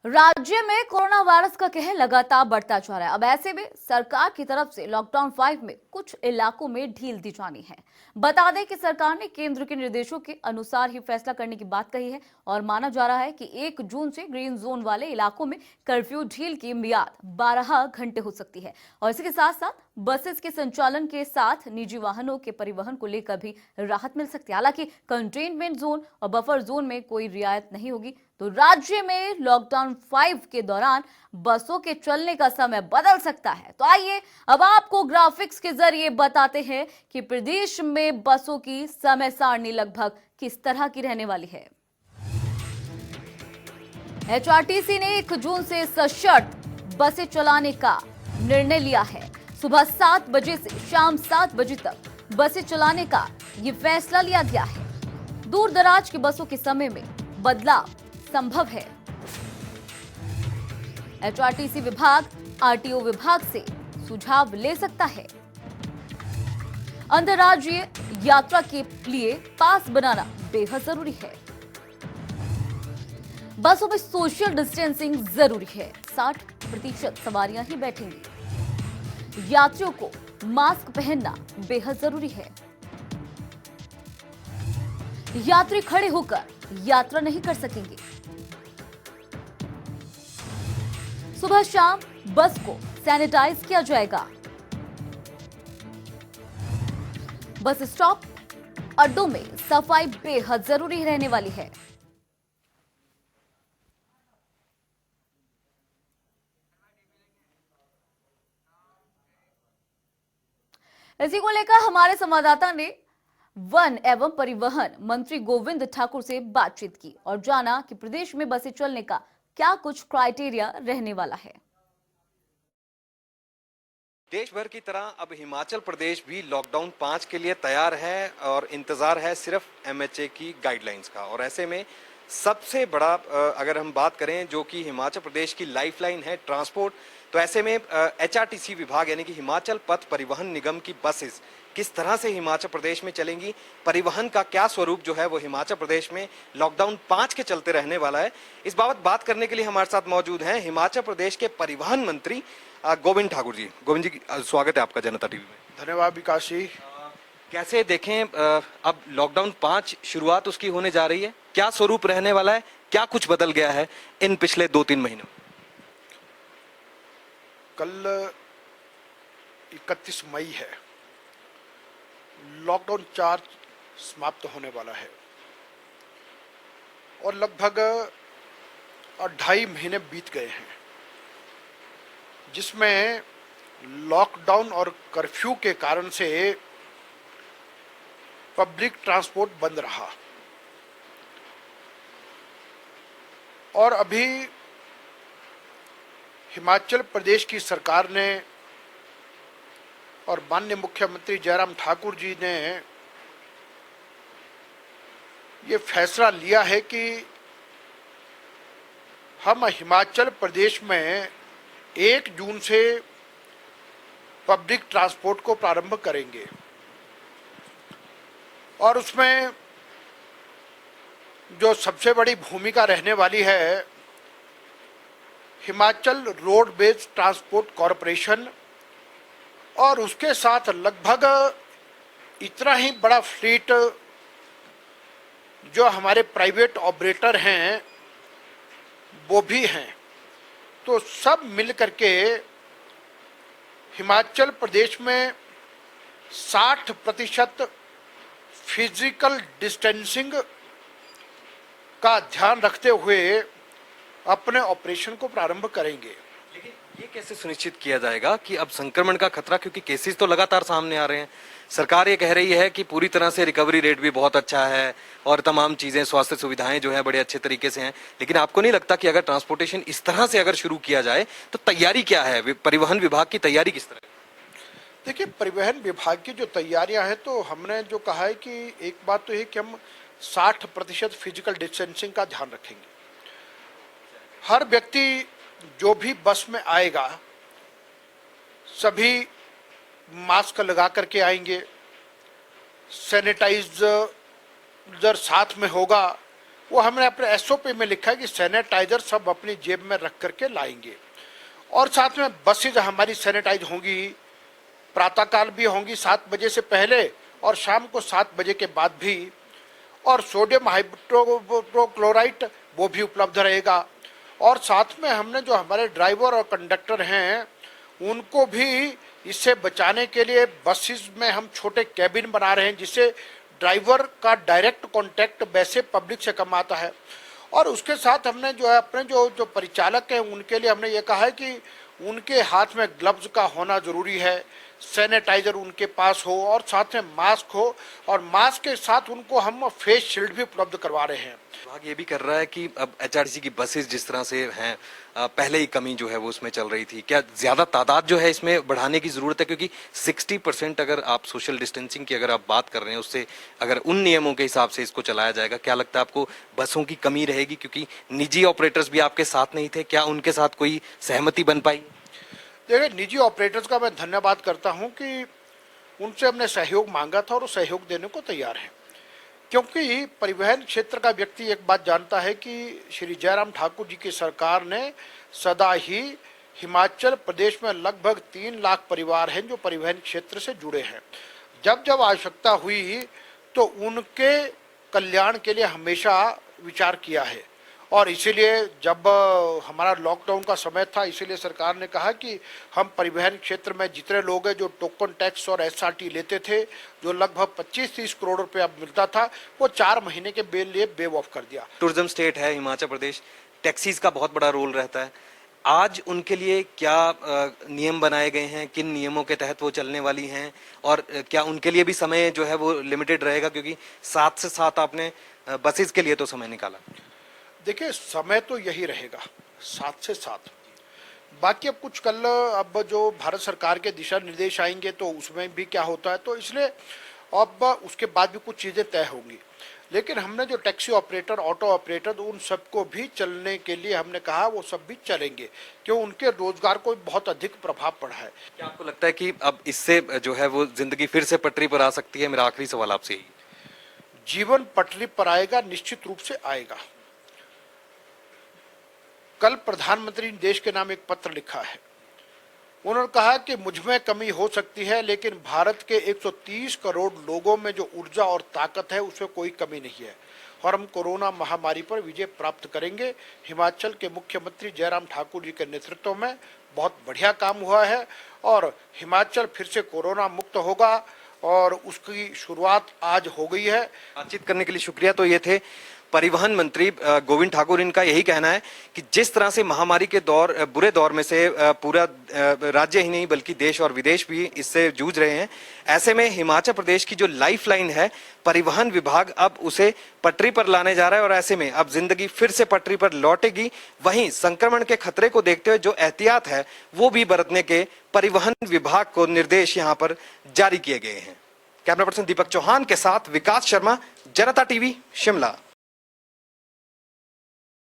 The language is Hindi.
राज्य में कोरोना वायरस का कहर लगातार बढ़ता जा रहा है। अब ऐसे में सरकार की तरफ से लॉकडाउन 5 में कुछ इलाकों में ढील दी जानी है। बता दें कि सरकार ने केंद्र के निर्देशों के अनुसार ही फैसला करने की बात कही है और माना जा रहा है कि 1 जून से ग्रीन जोन वाले इलाकों में कर्फ्यू ढील की मियाद 12 घंटे हो सकती है और इसी के साथ साथ बसेस के संचालन के साथ निजी वाहनों के परिवहन को लेकर भी राहत मिल सकती है। हालांकि कंटेनमेंट जोन और बफर जोन में कोई रियायत नहीं होगी, तो राज्य में लॉकडाउन 5 के दौरान बसों के चलने का समय बदल सकता है। तो आइए अब आपको ग्राफिक्स के जरिए बताते हैं कि प्रदेश में बसों की समय सारणी लगभग किस तरह की रहने वाली है। एचआरटीसी ने 1 जून से सशर्त बसें चलाने का निर्णय लिया है। सुबह 7 बजे से शाम 7 बजे तक बसें चलाने का ये फैसला लिया गया है। दूर दराज की बसों के समय में बदलाव संभव है। एचआरटीसी विभाग आरटीओ विभाग से सुझाव ले सकता है। अंतर्राज्यीय यात्रा के लिए पास बनाना बेहद जरूरी है। बसों में सोशल डिस्टेंसिंग जरूरी है। 60% सवारियां ही बैठेंगी। यात्रियों को मास्क पहनना बेहद जरूरी है। यात्री खड़े होकर यात्रा नहीं कर सकेंगे। सुबह शाम बस को सैनिटाइज किया जाएगा। बस स्टॉप अड्डों में सफाई बेहद जरूरी रहने वाली है। इसी को लेकर हमारे संवाददाता ने वन एवं परिवहन मंत्री गोविंद ठाकुर से बातचीत की और जाना कि प्रदेश में बसें चलने का क्या कुछ क्राइटेरिया रहने वाला है। देश भर की तरह अब हिमाचल प्रदेश भी लॉकडाउन 5 के लिए तैयार है और इंतजार है सिर्फ एमएचए की गाइडलाइंस का। और ऐसे में सबसे बड़ा अगर हम बात करें जो कि हिमाचल प्रदेश की लाइफलाइन है ट्रांसपोर्ट, तो ऐसे में एचआरटीसी विभाग यानी कि हिमाचल पथ परिवहन निगम की बसेस किस तरह से हिमाचल प्रदेश में चलेंगी, परिवहन का क्या स्वरूप जो है वो हिमाचल प्रदेश में लॉकडाउन 5 के चलते रहने वाला है, इस बाबत बात करने के लिए हमारे साथ मौजूद हैं हिमाचल प्रदेश के परिवहन मंत्री गोविंद ठाकुर जी। गोविंद जी, स्वागत है आपका जनता टीवी में। धन्यवाद विकास जी। कैसे देखें अब लॉकडाउन 5 शुरुआत उसकी होने जा रही है, क्या स्वरूप रहने वाला है, क्या कुछ बदल गया है इन पिछले 2-3 महीनों? कल 31 मई है, लॉकडाउन 4 समाप्त होने वाला है और लगभग 2.5 महीने बीत गए हैं, जिसमें लॉकडाउन और कर्फ्यू के कारण से पब्लिक ट्रांसपोर्ट बंद रहा और अभी हिमाचल प्रदेश की सरकार ने और माननीय मुख्यमंत्री जयराम ठाकुर जी ने ये फैसला लिया है कि हम हिमाचल प्रदेश में 1 जून से पब्लिक ट्रांसपोर्ट को प्रारंभ करेंगे और उसमें जो सबसे बड़ी भूमिका रहने वाली है Himachal road based transport corporation और उसके साथ लगभग इतना ही बड़ा फ्लीट जो हमारे प्राइवेट ऑपरेटर हैं वो भी हैं। तो सब मिल करके हिमाचल प्रदेश में 60% फिजिकल डिस्टेंसिंग का ध्यान रखते हुए अपने ऑपरेशन को प्रारंभ करेंगे। लेकिन ये कैसे सुनिश्चित किया जाएगा कि अब संक्रमण का खतरा, क्योंकि केसेस तो लगातार सामने आ रहे हैं, सरकार ये कह रही है कि पूरी तरह से रिकवरी रेट भी बहुत अच्छा है और तमाम चीजें, स्वास्थ्य सुविधाएं जो है बड़े अच्छे तरीके से हैं, लेकिन आपको नहीं लगता कि अगर ट्रांसपोर्टेशन इस तरह से अगर शुरू किया जाए तो तैयारी क्या है, परिवहन विभाग की तैयारी किस तरह? देखिए, परिवहन विभाग की जो तैयारियां हैं, तो हमने जो कहा है कि एक बात तो है कि हम 60% फिजिकल डिस्टेंसिंग का ध्यान रखेंगे। हर व्यक्ति जो भी बस में आएगा सभी मास्क लगा करके आएंगे, सैनिटाइजर साथ में होगा, वो हमने अपने एसओपी में लिखा है कि सैनिटाइजर सब अपनी जेब में रख करके लाएंगे। और साथ में बसेज हमारी सैनिटाइज होंगी, प्रातःकाल भी होंगी 7 बजे से पहले और शाम को 7 बजे के बाद भी। और सोडियम हाइड्रोक्लोराइड वो भी उपलब्ध रहेगा। और साथ में हमने जो हमारे ड्राइवर और कंडक्टर हैं उनको भी इससे बचाने के लिए बसेस में हम छोटे कैबिन बना रहे हैं, जिससे ड्राइवर का डायरेक्ट कांटेक्ट वैसे पब्लिक से कम आता है। और उसके साथ हमने जो है अपने जो परिचालक हैं उनके लिए हमने ये कहा है कि उनके हाथ में ग्लव्स का होना जरूरी है, सैनिटाइजर उनके पास हो और साथ में मास्क हो, और मास्क के साथ उनको हम फेस शील्ड भी उपलब्ध करवा रहे हैं। विभाग ये भी कर रहा है कि अब एचआरटीसी की बसेस जिस तरह से हैं, पहले ही कमी जो है वो उसमें चल रही थी, क्या ज्यादा तादाद जो है इसमें बढ़ाने की जरूरत है? क्योंकि 60% अगर आप सोशल डिस्टेंसिंग की अगर आप बात कर रहे हैं, उससे अगर उन नियमों के हिसाब से इसको चलाया जाएगा, क्या लगता है आपको बसों की कमी रहेगी? क्योंकि निजी ऑपरेटर्स भी आपके साथ नहीं थे, क्या उनके साथ कोई सहमति बन पाई? देखिए, निजी ऑपरेटर्स का मैं धन्यवाद करता हूं कि उनसे हमने सहयोग मांगा था और वो सहयोग देने को तैयार हैं। क्योंकि परिवहन क्षेत्र का व्यक्ति एक बात जानता है कि श्री जयराम ठाकुर जी की सरकार ने सदा ही हिमाचल प्रदेश में लगभग 3 लाख परिवार हैं जो परिवहन क्षेत्र से जुड़े हैं। जब जब आवश्यकता हुई तो उनके कल्याण के लिए हमेशा विचार किया है। और इसीलिए जब हमारा लॉकडाउन का समय था, इसीलिए सरकार ने कहा कि हम परिवहन क्षेत्र में जितने लोग हैं जो टोकन टैक्स और एसआरटी लेते थे, जो लगभग 25-30 करोड़ रुपए अब मिलता था, वो 4 महीने के लिए वेव ऑफ कर दिया। टूरिज्म स्टेट है हिमाचल प्रदेश, टैक्सीज का बहुत बड़ा रोल रहता है। आज उनके लिए क्या नियम बनाए गए हैं, किन नियमों के तहत वो चलने वाली हैं, और क्या उनके लिए भी समय जो है वो लिमिटेड रहेगा? क्योंकि 7 से 7 आपने बसेस के लिए तो समय निकाला। देखिए, समय तो यही रहेगा 7 से 7। बाकी अब कुछ कल अब जो भारत सरकार के दिशा निर्देश आएंगे तो उसमें भी क्या होता है, तो इसलिए अब उसके बाद भी कुछ चीज़ें तय होंगी। लेकिन हमने जो टैक्सी ऑपरेटर, ऑटो ऑपरेटर, उन सबको भी चलने के लिए हमने कहा वो सब भी चलेंगे, क्यों उनके रोजगार को बहुत अधिक प्रभाव पड़ा है। क्या आपको लगता है कि अब इससे जो है वो जिंदगी फिर से पटरी पर आ सकती है? मेरा आखिरी सवाल आपसे यही। जीवन पटरी पर आएगा, निश्चित रूप से आएगा। कल प्रधानमंत्री ने देश के नाम एक पत्र लिखा है। उन्होंने कहा कि मुझ में कमी हो सकती है, लेकिन भारत के 130 करोड़ लोगों में जो ऊर्जा और ताकत है उसमें कोई कमी नहीं है और हम कोरोना महामारी पर विजय प्राप्त करेंगे। हिमाचल के मुख्यमंत्री जयराम ठाकुर जी के नेतृत्व में बहुत बढ़िया काम हुआ है और हिमाचल फिर से कोरोना मुक्त होगा और उसकी शुरुआत आज हो गई है। बातचीत करने के लिए शुक्रिया। तो ये थे परिवहन मंत्री गोविंद ठाकुर। इनका यही कहना है कि जिस तरह से महामारी के बुरे दौर में से पूरा राज्य ही नहीं बल्कि देश और विदेश भी इससे जूझ रहे हैं, ऐसे में हिमाचल प्रदेश की जो लाइफलाइन है परिवहन विभाग अब उसे पटरी पर लाने जा रहा है और ऐसे में अब जिंदगी फिर से पटरी पर लौटेगी। वहीं संक्रमण के खतरे को देखते हुए जो एहतियात है वो भी बरतने के परिवहन विभाग को निर्देश यहाँ पर जारी किए गए हैं। कैमरा पर्सन दीपक चौहान के साथ विकास शर्मा, जनता टीवी, शिमला।